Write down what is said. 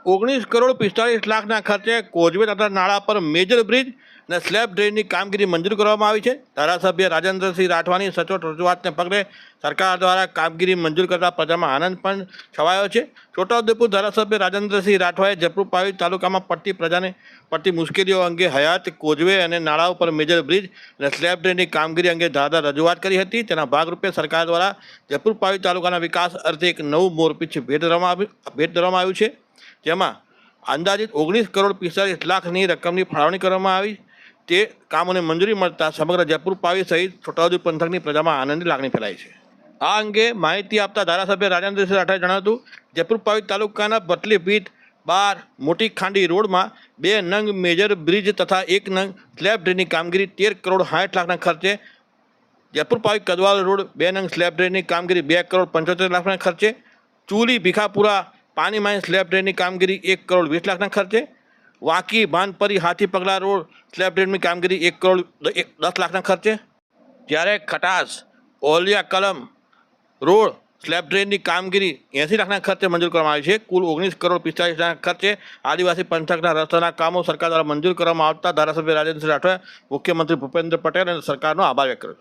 ₹19,45,00,000ના ખર્ચે કોઝવે તથા નાળા પર મેજર બ્રિજ અને સ્લેબ ડ્રેનની કામગીરી મંજૂર કરવામાં આવી છે। ધારાસભ્ય રાજેન્દ્રસિંહ રાઠવાની સચોટ રજૂઆતને પગલે સરકાર દ્વારા કામગીરી મંજૂર કરતા પ્રજામાં આનંદ પણ છવાયો છે। છોટાઉદેપુર ધારાસભ્ય રાજેન્દ્રસિંહ રાઠવાએ જયપુર પાવી તાલુકામાં પડતી પ્રજાને પડતી મુશ્કેલીઓ અંગે હયાત કોઝવે અને નાળાઓ પર મેજર બ્રિજ અને સ્લેબ ડ્રેનની કામગીરી અંગે ધારદાર રજૂઆત કરી હતી। તેના ભાગરૂપે સરકાર દ્વારા જયપુર પાવી તાલુકાના વિકાસ અર્થે એક નવું મોરપીંછ ભેટ ધરવામાં આવ્યું છે, જેમાં અંદાજિત ₹19,45,00,000ની રકમની ફાળવણી કરવામાં આવી। તે કામોને મંજૂરી મળતા સમગ્ર જયપુર પાવી સહિત છોટાઉદેપુર પંથકની પ્રજામાં આનંદની લાગણી ફેલાઈ છે। આ અંગે માહિતી આપતા ધારાસભ્ય રાજેન્દ્રસિંહ રાઠવાએ જણાવ્યું હતું, જયપુર પાવી તાલુકાના બટલીપીઠ 12 મોટી ખાંડી રોડમાં 2 નંગ મેજર બ્રિજ તથા 1 નંગ સ્લેબ ડ્રેનની કામગીરી ₹13,60,00,000ના ખર્ચે, જયપુર પાવી કદવાલ રોડ 2 નંગ સ્લેબ ડ્રેનની કામગીરી ₹2,75,00,000ના ખર્ચે, ચૂલી ભીખાપુરા પાણીમાઈ સ્લેબ ડ્રેનની કામગીરી ₹1,20,00,000ના ખર્ચે, વાંકી ભાનપરી હાથી પગલા રોડ સ્લેબ ડ્રેનની કામગીરી ₹1,10,00,000ના ખર્ચે, જ્યારે ખટાસ ઓલિયા કલમ રોડ સ્લેબ ડ્રેનની કામગીરી ₹80,00,000ના ખર્ચે મંજૂર કરવામાં આવી છે। કુલ ₹19,45,00,000ના ખર્ચે આદિવાસી પંથકના રસ્તાના કામો સરકાર દ્વારા મંજૂર કરવામાં આવતા ધારાસભ્ય રાજેન્દ્રસિંહ રાઠવાએ મુખ્યમંત્રી ભૂપેન્દ્ર પટેલ અને સરકારનો આભાર વ્યક્ત કર્યો।